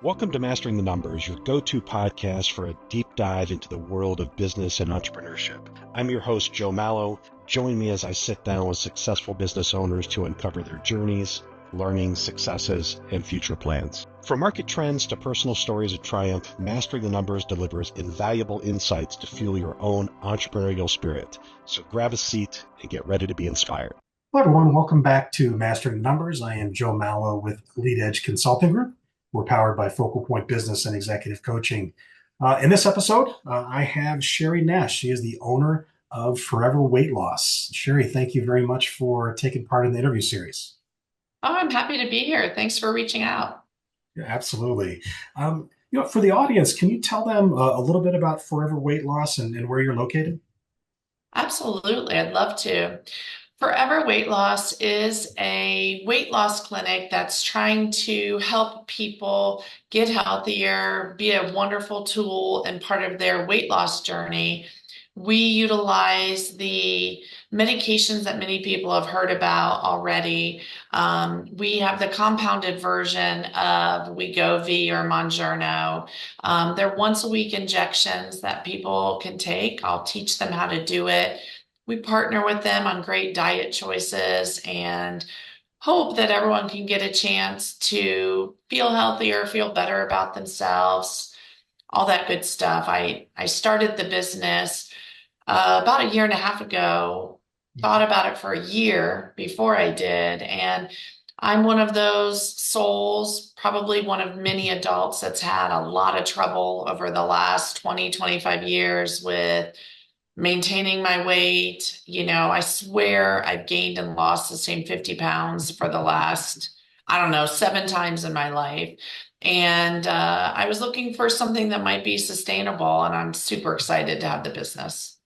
Welcome to Mastering the Numbers, your go-to podcast for a deep dive into the world of business and entrepreneurship. I'm your host, Joe Mallow. Join me as I sit down with successful business owners to uncover their journeys, learnings, successes, and future plans. From market trends to personal stories of triumph, Mastering the Numbers delivers invaluable insights to fuel your own entrepreneurial spirit. So grab a seat and get ready to be inspired. Hello, everyone. Welcome back to Mastering the Numbers. I am Joe Mallow with Lead Edge Consulting Group. We're powered by Focal Point Business and Executive Coaching. In this episode, I have Sheri Nash. She is the owner of Forever Weight Loss. Sheri, thank you very much for taking part in the interview series. Oh, I'm happy to be here. Thanks for reaching out. Yeah, absolutely. For the audience, can you tell them a little bit about Forever Weight Loss and where you're located? Absolutely. I'd love to. Forever Weight Loss is a weight loss clinic that's trying to help people get healthier, be a wonderful tool and part of their weight loss journey. We utilize the medications that many people have heard about already. We have the compounded version of Wegovy or Mounjaro. They're once a week injections that people can take. I'll teach them how to do it. We partner with them on great diet choices and hope that everyone can get a chance to feel healthier, feel better about themselves, all that good stuff. I started the business about a year and a half ago, thought about it for a year before I did. And I'm one of those souls, probably one of many adults that's had a lot of trouble over the last 20, 25 years with maintaining my weight. I swear I've gained and lost the same 50 pounds for the last, I don't know, 7 times in my life. And I was looking for something that might be sustainable, and I'm super excited to have the business.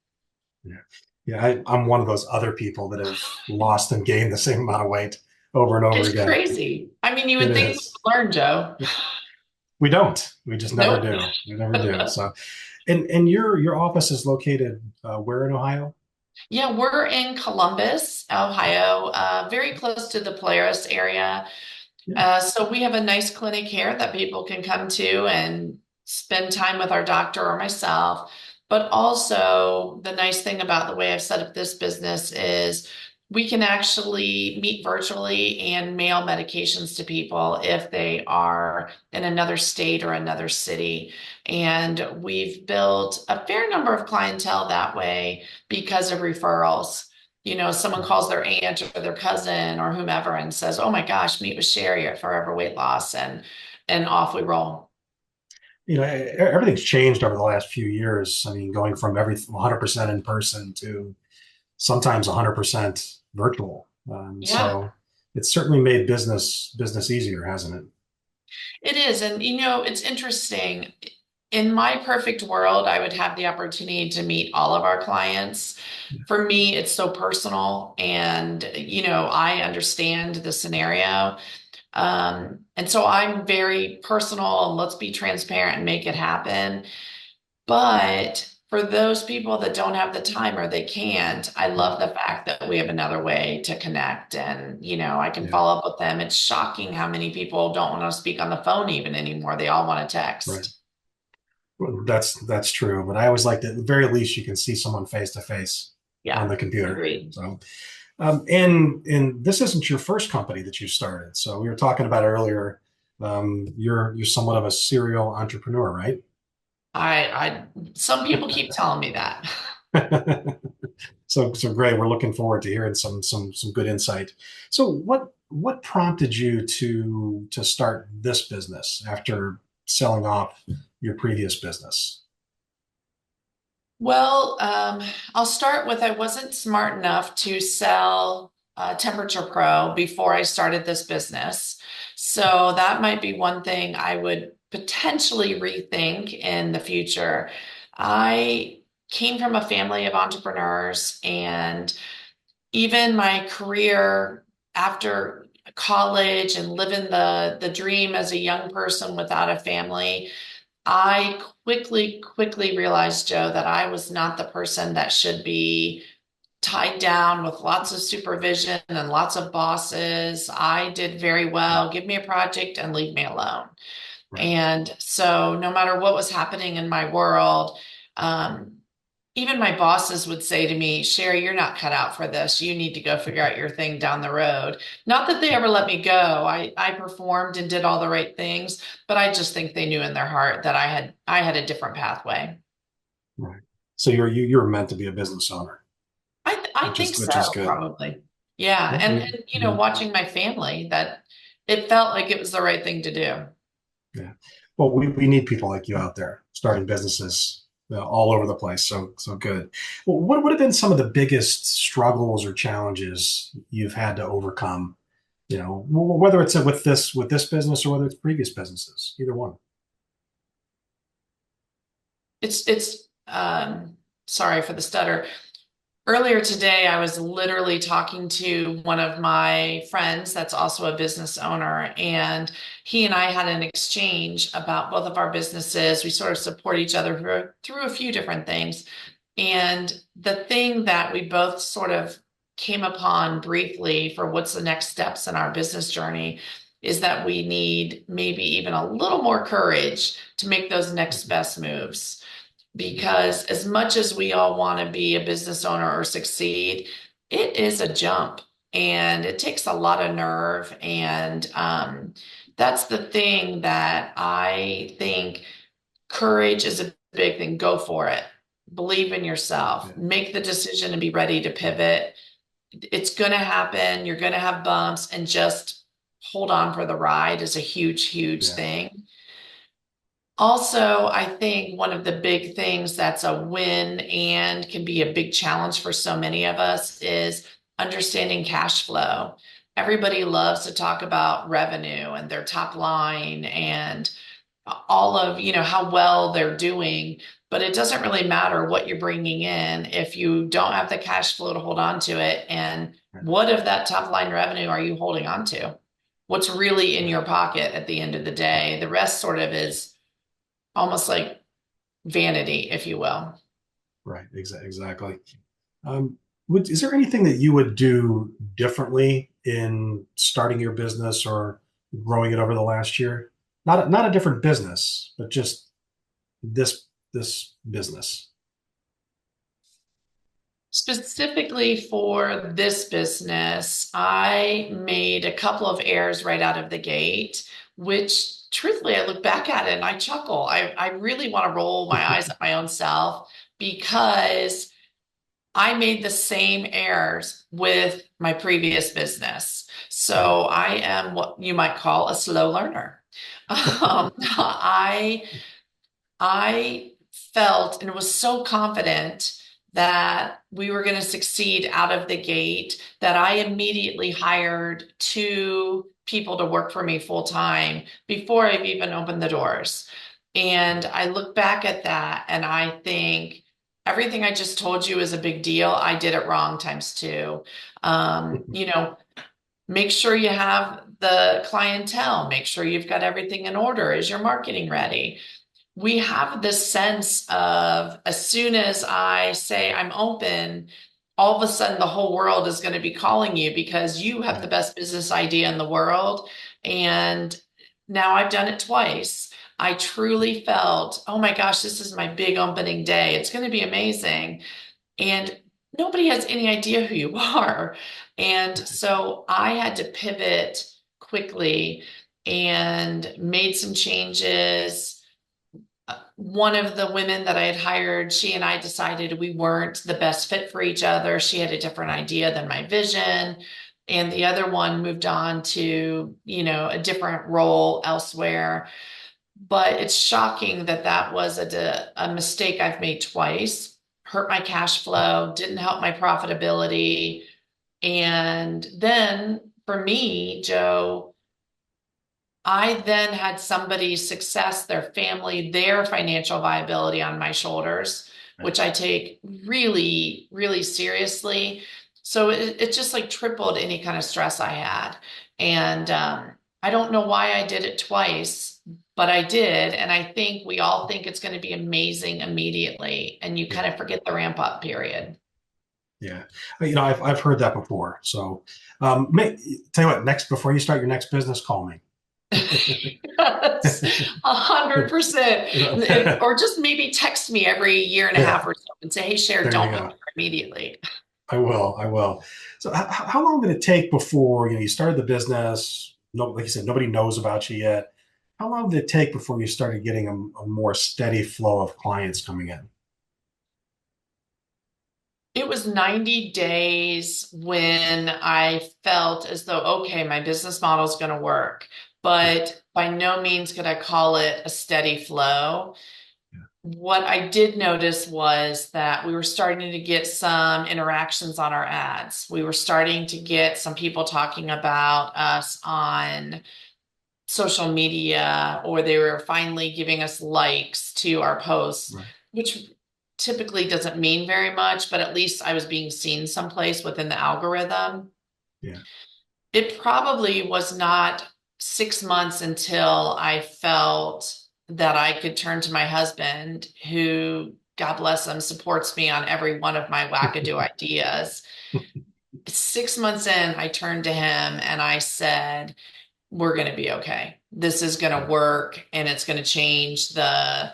Yeah, I'm one of those other people that have lost and gained the same amount of weight over and over It's again. crazy. I mean, you It would think we is. would learn, Joe. We don't. We just never Nope. do. We never do. So, and your office is located where in Ohio? Yeah, we're in Columbus, Ohio, very close to the Polaris area. Yeah. So we have a nice clinic here that people can come to and spend time with our doctor or myself. But also, the nice thing about the way I've set up this business is we can actually meet virtually and mail medications to people if they are in another state or another city. And we've built a fair number of clientele that way because of referrals. Someone calls their aunt or their cousin or whomever and says, "Oh my gosh, meet with Sheri at Forever Weight Loss," and off we roll. Everything's changed over the last few years. I mean, going from 100% in person to sometimes 100% virtual. Yeah, So it's certainly made business easier, hasn't it? it is. And it's interesting. In my perfect world, I would have the opportunity to meet all of our clients. For me, it's so personal, and I understand the scenario. And so I'm very personal, and let's be transparent and make it happen. But for those people that don't have the time or they can't, I love the fact that we have another way to connect, and I can Yeah, follow up with them. It's shocking how many people don't want to speak on the phone even anymore. They all want to right. text. Well, that's true. But I always like that at the very least you can see someone face to face on Yeah, the computer. agreed. So, and this isn't your first company that you started. So we were talking about earlier. You're somewhat of a serial entrepreneur, right? Some people keep telling me that. So great. We're looking forward to hearing some good insight. So what prompted you to start this business after selling off your previous business? Well, I'll start with I wasn't smart enough to sell Temperature Pro before I started this business. So that might be one thing I would potentially rethink in the future. I came from a family of entrepreneurs, and even my career after college and living the dream as a young person without a family, I quickly realized, Joe, that I was not the person that should be tied down with lots of supervision and lots of bosses. I did very well. Give me a project and leave me alone. Right. And so no matter what was happening in my world, um, even my bosses would say to me, Sheri, you're not cut out for this. You need to go figure out your thing down the road. Not that they ever let me go. I performed and did all the right things, but I just think they knew in their heart that I had a different pathway. Right. So you're meant to be a business owner, I think which is so, good. probably. Yeah. Yeah. And watching my family, that it felt like it was the right thing to do. Yeah. Well, we need people like you out there starting businesses all over the place. So good. Well, what would have been some of the biggest struggles or challenges you've had to overcome? Whether it's with this business or whether it's previous businesses, either one. It's sorry for the stutter. Earlier today, I was literally talking to one of my friends that's also a business owner, and he and I had an exchange about both of our businesses. We sort of support each other through a few different things. And the thing that we both sort of came upon briefly for what's the next steps in our business journey is that we need maybe even a little more courage to make those next best moves, because as much as we all want to be a business owner or succeed, it is a jump and it takes a lot of nerve. And that's the thing that I think courage is a big thing. Go for it. Believe in yourself. Yeah. Make the decision and be ready to pivot. It's going to happen. You're going to have bumps, and just hold on for the ride is a huge, huge Yeah. thing. Also, I think one of the big things that's a win and can be a big challenge for so many of us is understanding cash flow. Everybody loves to talk about revenue and their top line and all of, how well they're doing, but it doesn't really matter what you're bringing in if you don't have the cash flow to hold on to it. And Right. what of that top line revenue are you holding on to? What's really in Right. your pocket at the end of the Right. day? The rest sort of is almost like vanity, if you will. Right. Exactly. Is there anything that you would do differently in starting your business or growing it over the last year? Not a different business, but just this business. Specifically for this business, I made a couple of errors right out of the gate, which truthfully, I look back at it and I chuckle. I really want to roll my eyes at my own self because I made the same errors with my previous business. Yeah. So I am what you might call a slow learner. I felt and was so confident that we were going to succeed out of the gate that I immediately hired two people to work for me full time before I've even opened the doors. And I look back at that and I think everything I just told you is a big deal. I did it wrong times two. You know, make sure you have the clientele, make sure you've got everything in order. Is your marketing ready? We have this sense of as soon as I say I'm open, all of a sudden the whole world is going to be calling you because you have the Yeah. best business idea in the world. And now I've done it twice. I truly felt, oh my gosh, this is my big opening day. It's going to be amazing. And nobody has any idea who you are. And so I had to pivot quickly and made some changes. One of the women that I had hired, she and I decided we weren't the best fit for each other. She had a different idea than my vision. And the other one moved on to, a different role elsewhere. But it's shocking that that was a mistake I've made twice, hurt my cash flow, didn't help my profitability. And then for me, Joe, I then had somebody's success, their family, their financial viability on my shoulders, Right. which I take really, really seriously. So it just like tripled any kind of stress I had. And I don't know why I did it twice, but I did. And I think we all think it's going to be amazing immediately. And you kind Yeah. of forget the ramp up period. Yeah. I've heard that before. So, tell you what, next before you start your next business, call me. Yes, 100%. Or just maybe text me every year and a half Yeah, or so and say, hey, Cher, there you don't move go. here immediately. I will. I will. So, how long did it take before you started the business? No, like you said, nobody knows about you yet. How long did it take before you started getting a more steady flow of clients coming in? It was 90 days when I felt as though, okay, my business model is going to work, Yeah, but by no means could I call it a steady flow. yeah, What I did notice was that we were starting to get some interactions on our ads. We were starting to get some people talking about us on social media, or they were finally giving us likes to our posts, right. which typically doesn't mean very much, but at least I was being seen someplace within the algorithm. Yeah, It probably was not 6 months until I felt that I could turn to my husband, who, God bless him, supports me on every one of my wackadoo ideas. 6 months in, I turned to him and I said, we're going to be okay. This is going to yeah, work and it's going to change the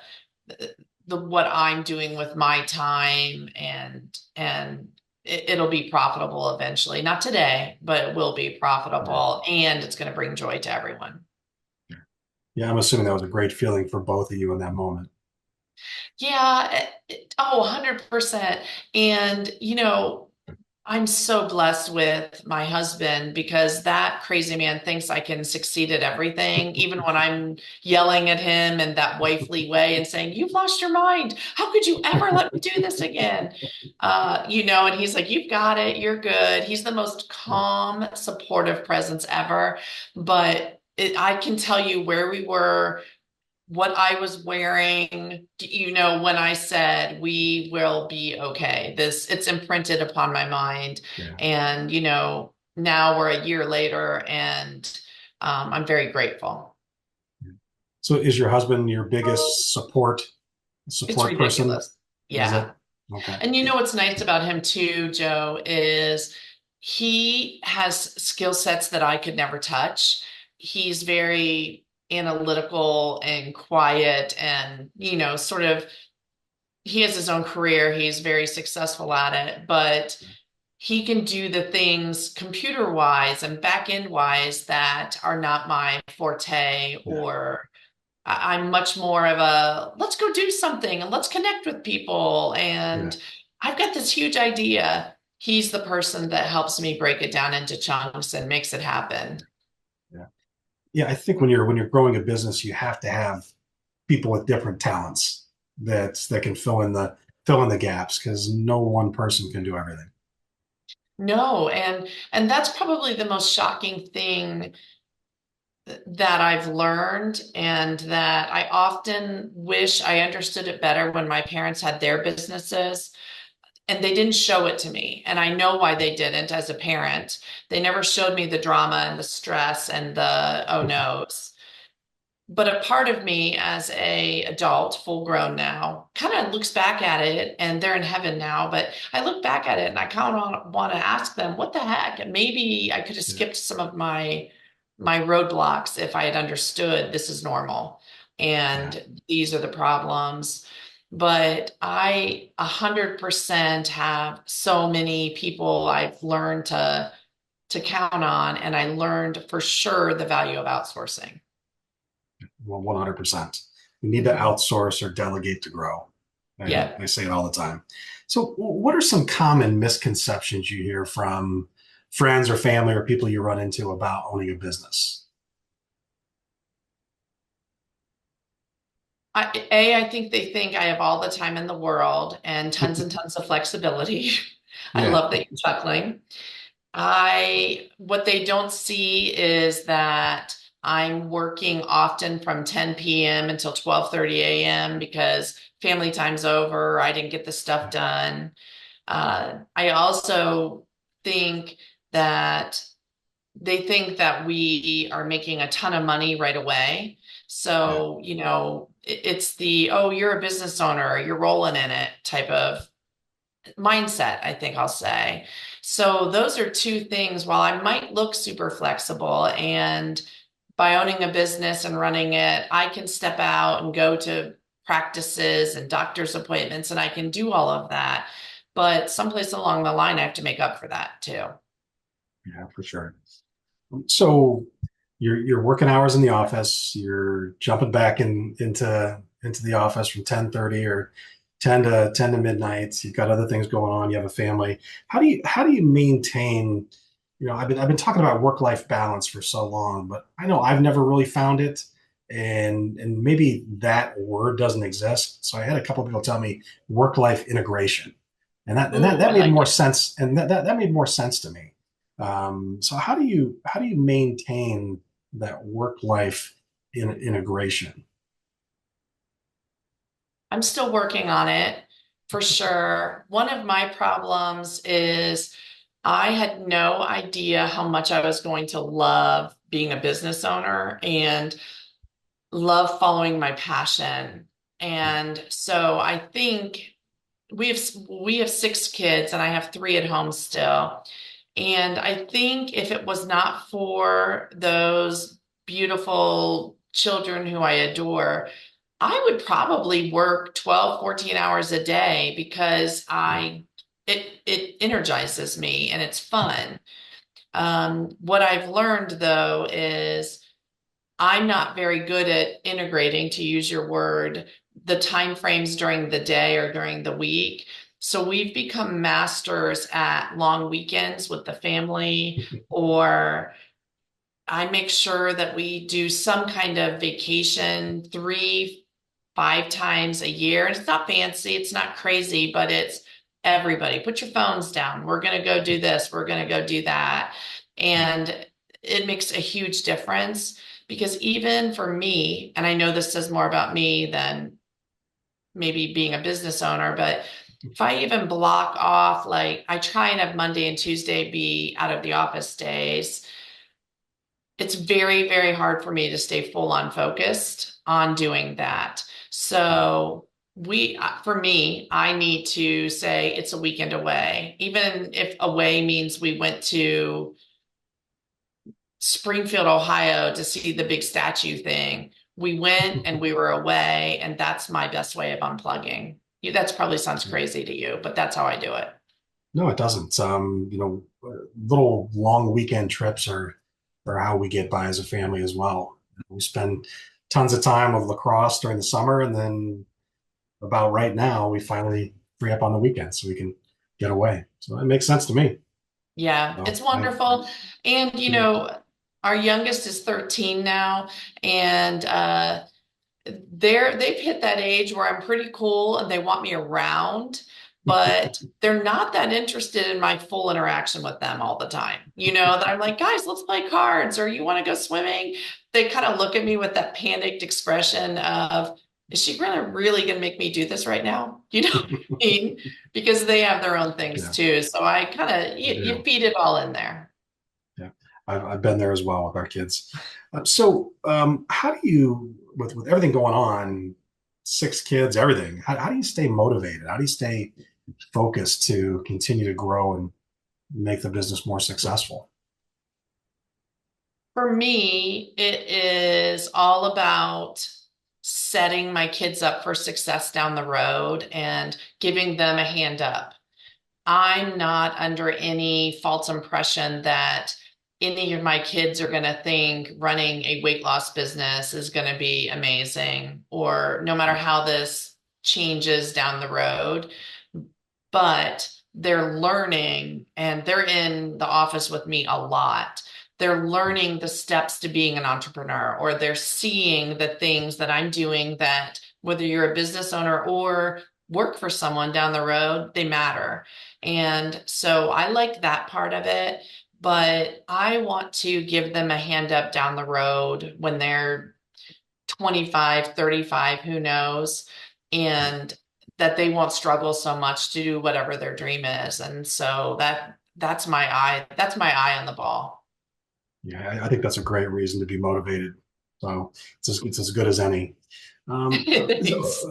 what I'm doing with my time, and it'll be profitable eventually. Not today, but it will be right. profitable and it's going to bring joy to everyone. Yeah. Yeah, I'm assuming that was a great feeling for both of you in that moment. Yeah, 100%. And, I'm so blessed with my husband because that crazy man thinks I can succeed at everything, even when I'm yelling at him in that wifely way and saying, you've lost your mind. How could you ever let me do this again? And he's like, you've got it. You're good. He's the most calm, supportive presence ever. But I can tell you where we were, what I was wearing, when I said we will be okay. It's imprinted upon my mind. Yeah. And, now we're a year later and I'm very grateful. So is your husband your biggest It's support person? ridiculous. Is it? Yeah. Okay. And what's nice about him too, Joe, is he has skill sets that I could never touch. He's very analytical and quiet and, sort of, he has his own career. He's very successful at it, but he can do the things computer wise and back end wise that are not my forte, Yeah. or I'm much more of a let's go do something and let's connect with people. Yeah. And I've got this huge idea. He's the person that helps me break it down into chunks and makes it happen. Yeah. Yeah. I think when you're growing a business, you have to have people with different talents that can fill in the gaps because no one person can do everything. No, and that's probably the most shocking thing that I've learned, and that I often wish I understood it better when my parents had their businesses and they didn't show it to me. And I know why they didn't as a parent. They never showed me the drama and the stress and the oh no's. But a part of me as a adult, full grown now, kind of looks back at it, and they're in heaven now, but I look back at it and I kind of want to ask them, what the heck? And maybe I could have Yeah. skipped some of my roadblocks if I had understood this is normal Yeah. and these are the problems. But I 100% have so many people I've learned to count on, and I learned for sure the value of outsourcing. Well, 100%. You need to Mhm. outsource or delegate to grow. I, Yeah. I say it all the time. So, what are some common misconceptions you hear from friends or family or people you run into about owning a business? I think they think I have all the time in the world and tons of flexibility. I Yeah. love that you're chuckling. What they don't see is that I'm working often from 10 p.m. until 12:30 a.m. because family time's over. I didn't get the stuff done. I also think that they think that we are making a ton of money right away. Yeah. So, it's the, oh, you're a business owner, you're rolling in it type of mindset, I think I'll say. So, those are two things. While I might look super flexible and by owning a business and running it, I can step out and go to practices and doctor's appointments and I can do all of that. But someplace along the line, I have to make up for that too. Yeah, for sure. So your working hours in the office, you're jumping back into the office from 10:30 or 10 to midnight. You've got other things going on, you have a family. How do you maintain, I've been talking about work-life balance for so long, but I know I've never really found it. And maybe that word doesn't exist. So I had a couple of people tell me work-life integration. And that and that, Ooh, I that made like more it. sense. And that made more sense to me. So how do you maintain that work life integration? I'm still working on it for sure. One of my problems is I had no idea how much I was going to love being a business owner and love following my passion. And so I think we have we have six kids and I have three at home still. And I think if it was not for those beautiful children who I adore, I would probably work 12, 14 hours a day because it energizes me and it's fun. What I've learned though is I'm not very good at integrating, to use your word, the time frames during the day or during the week. So we've become masters at long weekends with the family, or I make sure that we do some kind of vacation 3, 5 times a year. And it's not fancy, it's not crazy, but it's everybody put your phones down. We're going to go do this, we're going to go do that. And it makes a huge difference because even for me, and I know this says more about me than maybe being a business owner, but if I even block off, like I try and have Monday and Tuesday be out of the office days, it's very, very hard for me to stay full on focused on doing that. So for me, I need to say it's a weekend away, even if away means we went to Springfield, Ohio to see the big statue thing. We went and we were away, and that's my best way of unplugging. That's probably sounds crazy to you, but that's how I do it. No, it doesn't. Little long weekend trips are how we get by as a family as well. We spend tons of time with lacrosse during the summer, and then about right now, we finally free up on the weekends so we can get away. So it makes sense to me. Yeah, So it's wonderful. And yeah. our youngest is 13 now, and they've hit that age where I'm pretty cool and they want me around, but they're not that interested in my full interaction with them all the time. That I'm like, guys, let's play cards or you want to go swimming? They kind of look at me with that panicked expression of, is she really going to make me do this right now? You know what I mean? Because they have their own things Yeah, too. So I kind of, I you do. feed it all in there. Yeah, I've been there as well with our kids. How do you, with everything going on, six kids, everything, how do you stay motivated? How do you stay focused to continue to grow and make the business more successful? For me, it is all about setting my kids up for success down the road and giving them a hand up. I'm not under any false impression that any of my kids are going to think running a weight loss business is going to be amazing, or no matter how this changes down the road, but they're learning and they're in the office with me a lot. They're learning the steps to being an entrepreneur, or they're seeing the things that I'm doing that whether you're a business owner or work for someone down the road, they matter. And so I like that part of it, but I want to give them a hand up down the road when they're 25, 35, who knows, and that they won't struggle so much to do whatever their dream is. And so that's my eye on the ball. Yeah, I think that's a great reason to be motivated. So it's as good as any. Um, Thanks.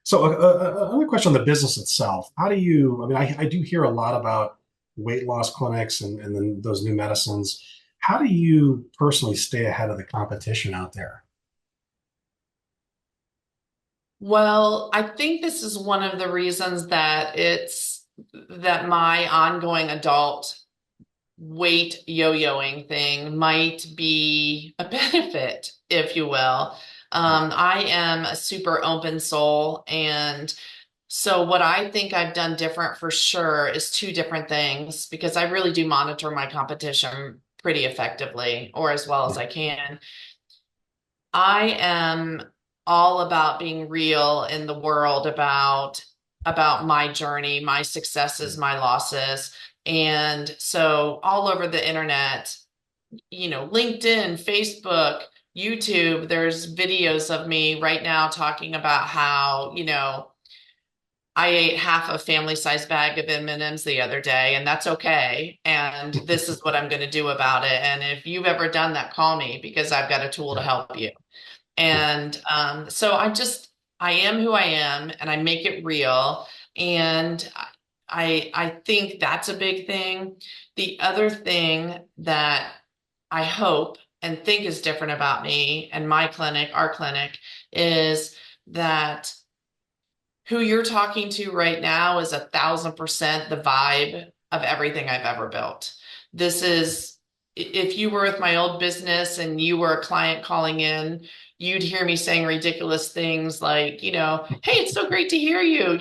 so another question on the business itself. How do you, I mean, I do hear a lot about weight loss clinics and then those new medicines. How do you personally stay ahead of the competition out there? Well, I think this is one of the reasons that my ongoing adult weight yo-yoing thing might be a benefit, if you will. I am a super open soul, and so what I think I've done different for sure is two different things because I really do monitor my competition pretty effectively, or as well as Yeah. I can. I am all about being real in the world about my journey, my successes, my losses. And so all over the internet, LinkedIn, Facebook, YouTube, there's videos of me right now talking about how, I ate half a family size bag of M&Ms the other day, and that's okay. And this is what I'm going to do about it. And if you've ever done that, call me because I've got a tool to Yeah. help you. Yeah. And so I am who I am and I make it real. And I think that's a big thing. The other thing that I hope and think is different about me and my clinic, our clinic, is that who you're talking to right now is 1,000% the vibe of everything I've ever built. This is, if you were with my old business and you were a client calling in, you'd hear me saying ridiculous things like, hey, it's so great to hear you.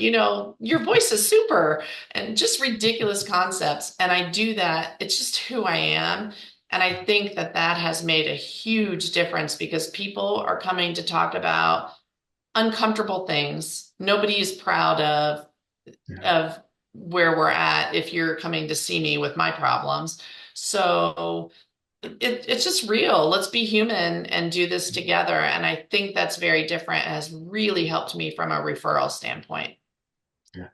Your voice is super, and just ridiculous concepts. And I do that. It's just who I am. And I think that has made a huge difference because people are coming to talk about uncomfortable things. Nobody is proud Yeah. of where we're at if you're coming to see me with my problems. So it's just real. Let's be human and do this together. And I think that's very different. It has really helped me from a referral standpoint. Yeah.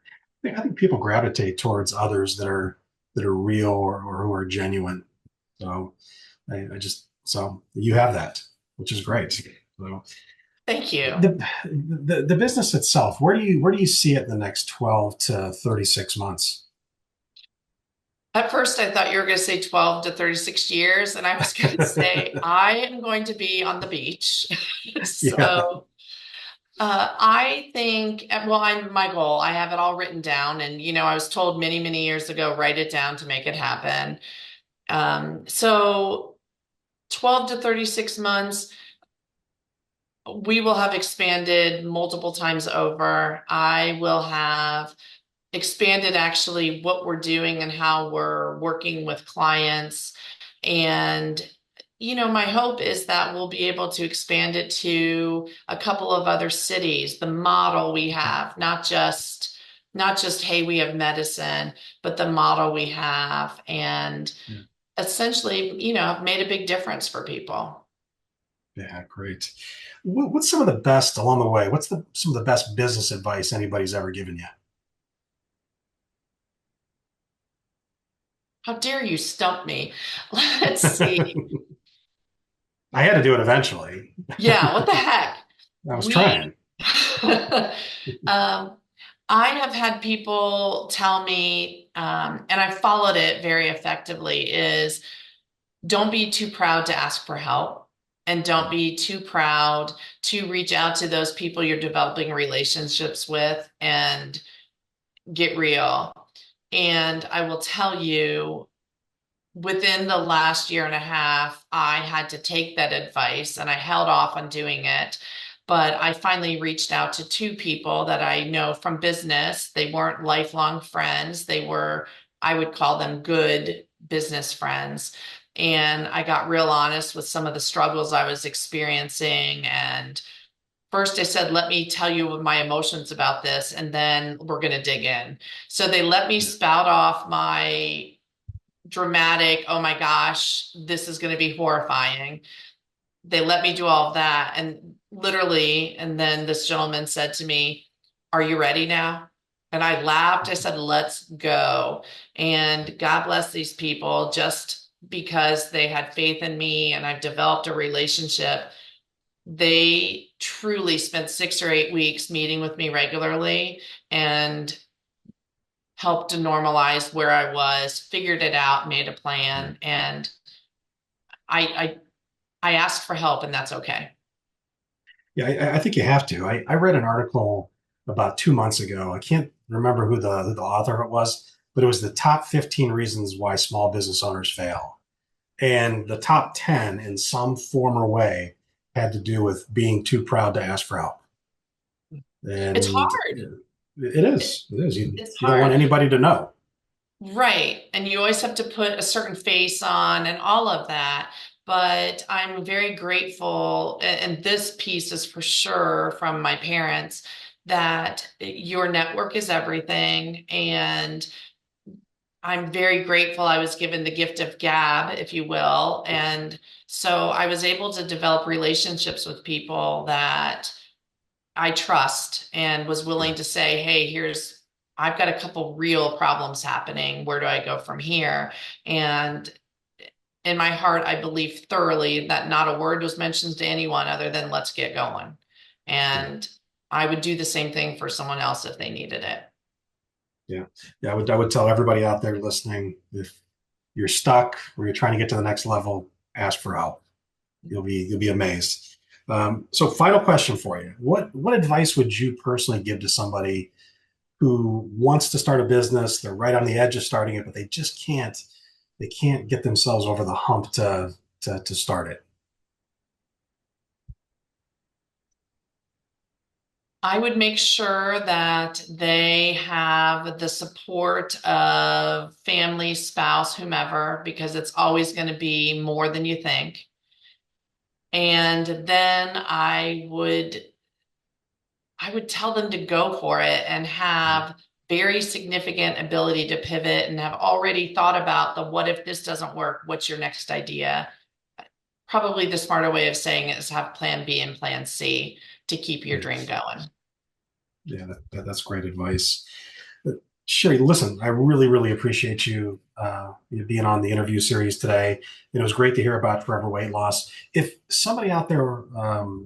I think people gravitate towards others that are real or who are genuine. So so you have that, which is great. So Thank you. the business itself, where do you see it in the next 12 to 36 months? At first, I thought you were going to say 12 to 36 years, and I was going to say I am going to be on the beach. Yeah. So I think, well, my goal, I have it all written down. And, I was told many, many years ago, write it down to make it happen. So 12 to 36 months, we will have expanded multiple times over. I will have expanded actually what we're doing and how we're working with clients. And, my hope is that we'll be able to expand it to a couple of other cities, the model we have, not just, hey, we have medicine, but the model we have. And Yeah. essentially, I've made a big difference for people. Yeah, great. What's some of the best along the way? What's some of the best business advice anybody's ever given you? How dare you stump me? Let's see. I had to do it eventually. Yeah, what the heck? I was We, trying. um, I have had people tell me, and I followed it very effectively, is don't be too proud to ask for help. And don't be too proud to reach out to those people you're developing relationships with and get real. And I will tell you, within the last year and a half, I had to take that advice and I held off on doing it. But I finally reached out to two people that I know from business. They weren't lifelong friends, they were, I would call them good business friends. And I got real honest with some of the struggles I was experiencing. And first, I said, let me tell you my emotions about this, and then we're going to dig in. So they let me Yeah. spout off my dramatic, oh my gosh, this is going to be horrifying. They let me do all of that. And literally, and then this gentleman said to me, are you ready now? And I laughed. I said, let's go. And God bless these people just because they had faith in me and I've developed a relationship. They truly spent 6 or 8 weeks meeting with me regularly and helped to normalize where I was, figured it out, made a Yeah. plan, and I asked for help, and that's okay. Yeah, I think you have to. I read an article about 2 months ago. I can't remember who the author it was, but it was the top 15 reasons why small business owners fail. And the top 10 in some form or way had to do with being too proud to ask for help. It's And hard. it is. It is. It's You don't want hard. anybody to know. Right. And you always have to put a certain face on and all of that. But I'm very grateful, and this piece is for sure from my parents, that your network is everything. And I'm very grateful I was given the gift of gab, if you will. And so I was able to develop relationships with people that I trust and was willing to say, hey, I've got a couple real problems happening. Where do I go from here? And in my heart, I believe thoroughly that not a word was mentioned to anyone other than let's get going. Yeah. And I would do the same thing for someone else if they needed it. Yeah. Yeah. I would tell everybody out there listening, if you're stuck or you're trying to get to the next level, ask for help. You'll be amazed. So final question for you. What advice would you personally give to somebody who wants to start a business? They're right on the edge of starting it, but they can't get themselves over the hump to start it. I would make sure that they have the support of family, spouse, whomever, because it's always going to be more than you think. And then I would tell them to go for it and have very significant ability to pivot and have already thought about the what if this doesn't work? What's your next idea? Probably the smarter way of saying it is have plan B and plan C to keep your dream Yes. going. Yeah, that's great advice. Sheri, listen, I really, really appreciate you being on the interview series today. It was great to hear about Forever Weight Loss. If somebody out there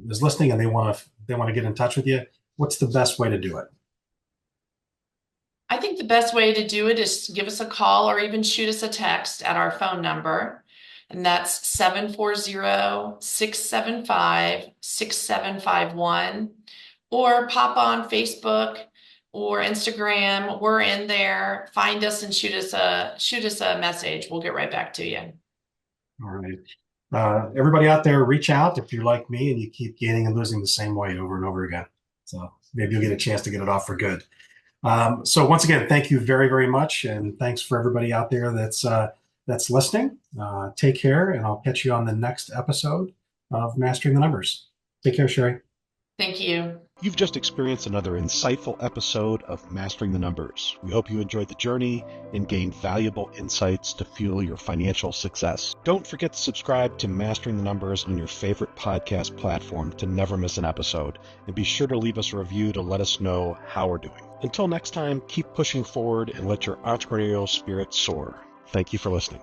is listening and they want to get in touch with you, what's the best way to do it? I think the best way to do it is to give us a call or even shoot us a text at our phone number. And that's 740-675-6751. Or pop on Facebook or Instagram. We're in there. Find us and shoot us a message. We'll get right back to you. All right. Everybody out there, reach out if you're like me and you keep gaining and losing the same weight over and over again. So maybe you'll get a chance to get it off for good. So once again, thank you very, very much, and thanks for everybody out there that's listening. Take care, and I'll catch you on the next episode of Mastering the Numbers. Take care, Sheri. Thank you. You've just experienced another insightful episode of Mastering the Numbers. We hope you enjoyed the journey and gained valuable insights to fuel your financial success. Don't forget to subscribe to Mastering the Numbers on your favorite podcast platform to never miss an episode. And be sure to leave us a review to let us know how we're doing. Until next time, keep pushing forward and let your entrepreneurial spirit soar. Thank you for listening.